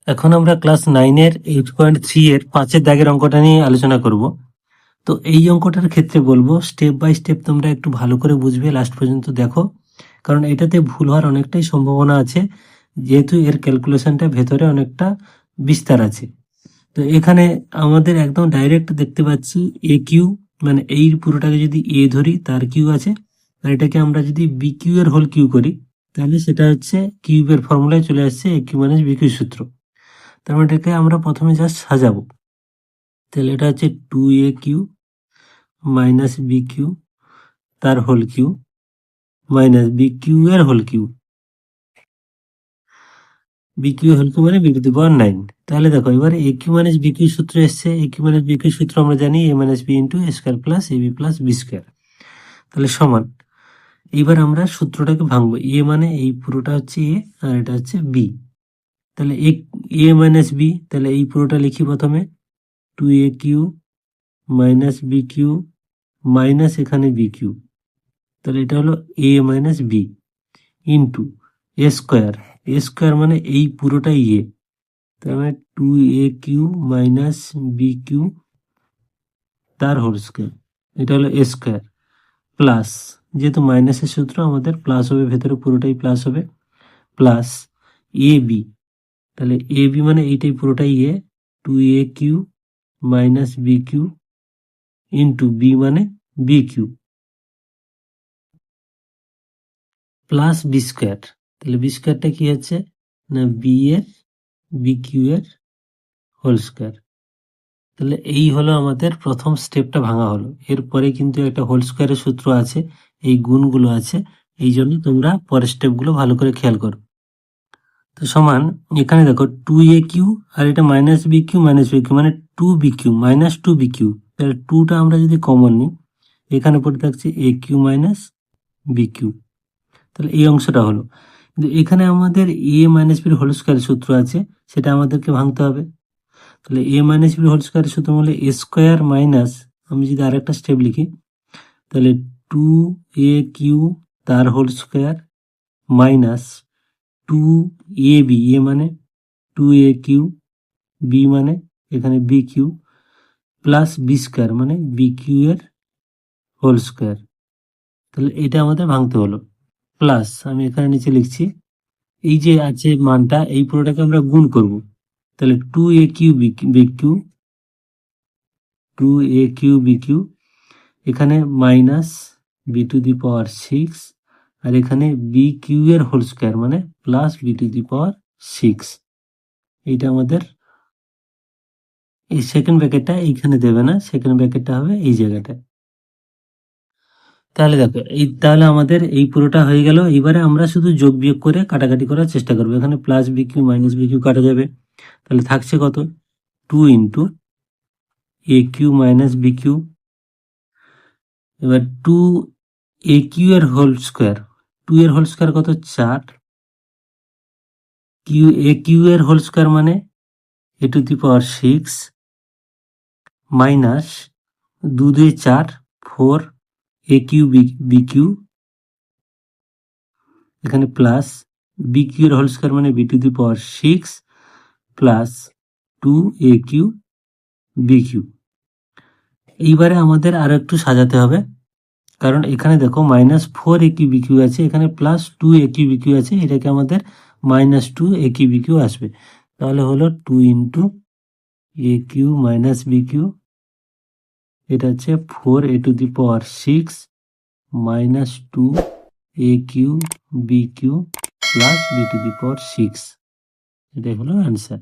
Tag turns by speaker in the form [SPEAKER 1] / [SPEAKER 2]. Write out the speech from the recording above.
[SPEAKER 1] এখন আমরা ক্লাস 9-এর 8.3 এর 5-এর দাগের অঙ্কটা নিয়ে আলোচনা করব। তো এই অঙ্কটার ক্ষেত্রে বলবো স্টেপ বাই স্টেপ তোমরা একটু ভালো করে বুঝবে, লাস্ট পর্যন্ত দেখো, কারণ এটাতে ভুল হওয়ার অনেকটাই সম্ভাবনা আছে, যেহেতু এর ক্যালকুলেশনটা ভেতরে অনেকটা বিস্তার আছে। তো এখানে আমাদের একদম ডাইরেক্ট দেখতে পাচ্ছি এ কিউ, মানে এই পুরোটাকে যদি এ ধরি তার কিউ আছে, আর এটাকে আমরা যদি বি কিউ এর হোল কিউ করি তাহলে সেটা হচ্ছে কিউবের ফর্মুলায় চলে আসছে এ কিউ মাইনাস বি কিউ সূত্র। তার মানে এটাকে আমরা প্রথমে জাস্ট সাজাবো। তাহলে এটা হচ্ছে 2a Q minus B Q তার whole cube minus B Q এর whole cube. B cube whole cube মানে বি টু দি পাওয়ার 9। তাহলে দেখো এবারে A Q minus B cube সূত্র এসছে। A Q minus B cube সূত্র আমরা জানি A minus B into A square plus A B plus B square. তাহলে সমান, এইবার আমরা সূত্রটাকে ভাঙবো। এ মানে এই পুরোটা হচ্ছে এ আর এটা হচ্ছে বি। তাহলে এ মাইনাস বি, তাহলে এই পুরোটা লিখি প্রথমে 2a Q minus B q minus এখানে বি কিউ, তাহলে এটা হলো a minus B into A square. A square মানে এই পুরোটাই এ, তার মানে 2a Q minus B Q তার হোল স্কোয়ার, এটা হলো এ স্কোয়ার প্লাস, যেহেতু মাইনাসের সূত্র আমাদের প্লাস হবে, ভেতরে পুরোটাই প্লাস হবে, প্লাস এ বি। তাহলে এ বি মানে এইটাই পুরোটাই A, 2a Q minus B cube into B মানে B Q plus B square. তাহলে বি স্কোয়ারটা কি হচ্ছে না বি এর বি কিউ এর হোল স্কোয়ার। তাহলে এই হলো আমাদের প্রথম স্টেপটা ভাঙা হলো। এরপরে কিন্তু একটা হোল স্কোয়ারের সূত্র আছে, এই গুণগুলো আছে, এই জন্য তোমরা পরের স্টেপগুলো ভালো করে খেয়াল করো। তো সমান, এখানে দেখো 2a কিউ আর এটা মাইনাস বি কিউ মানে 2b Q minus 2b Q. তাহলে 2টা আমরা যদি কমন নিই, এখানে পড়ে থাকছে এ কিউ মাইনাস বি কিউ। তাহলে এই অংশটা হলো, কিন্তু এখানে আমাদের এ মাইনাস বির হোল স্কোয়ার সূত্র আছে, সেটা আমাদেরকে ভাঙতে হবে। তাহলে এ মাইনাস বির হোল স্কোয়ার সূত্র হলে এ স্কোয়ার মাইনাস, আমি যদি আরেকটা স্টেপ লিখি তাহলে 2a কিউ তার হোল স্কোয়ার মাইনাস 2ab, এ মানে 2a কিউ, বি মানে এখানে b Q plus B square মানে বি কিউ এর হোল স্কোয়ার। তাহলে এটা আমাদের ভাঙতে হলো। প্লাস আমি এখানে নিচে লিখছি এই যে আছে মানটা, এই পুরোটাকে আমরা গুণ করব। তাহলে 2a কিউ বি কিউ এখানে minus B to the power 6, আর এখানে বি কিউ এর হোল স্কোয়ার মানে plus B to the power 6। এইটা আমাদের এই সেকেন্ড ব্র্যাকেটটা এইখানে দেবে না, সেকেন্ড ব্র্যাকেটটা হবে এই জায়গাটায়। তাহলে দেখো তাহলে আমাদের এই পুরোটা হয়ে গেল। এবারে আমরা শুধু যোগ বিয়োগ করে কাটাকাটি করার চেষ্টা করবো। এখানে plus B q minus B q কাটা যাবে, তাহলে থাকছে কত 2 ইন্টু এ কিউ মাইনাস বি কিউ। এবার 2a কিউ এর হোল স্কোয়ার, 2 এর হোল স্কোয়ার কত 4, এ কিউ এর হোল স্কোয়ার মানে A to the power 6 minus 2 2 4 4 A cube B cube, এখানে প্লাস বি কিউ এর হোল স্কোয়ার মানে B to the power 6 plus 2a cube B cube. এইবারে আমাদের আরো একটু সাজাতে হবে, কারণ এখানে দেখো -4a কিউ বি কিউ আছে, এখানে +2a কিউ বি কিউ আছে, এটাকে আমাদের -2a কিউ বি কিউ আসবে। তাহলে হলো 2 ইন্টু এ কিউ মাইনাস বি কিউ, এটা হচ্ছে 4a to the power 6 -2a cube B Q plus B to the power 6। এটাই হলো অ্যান্সার।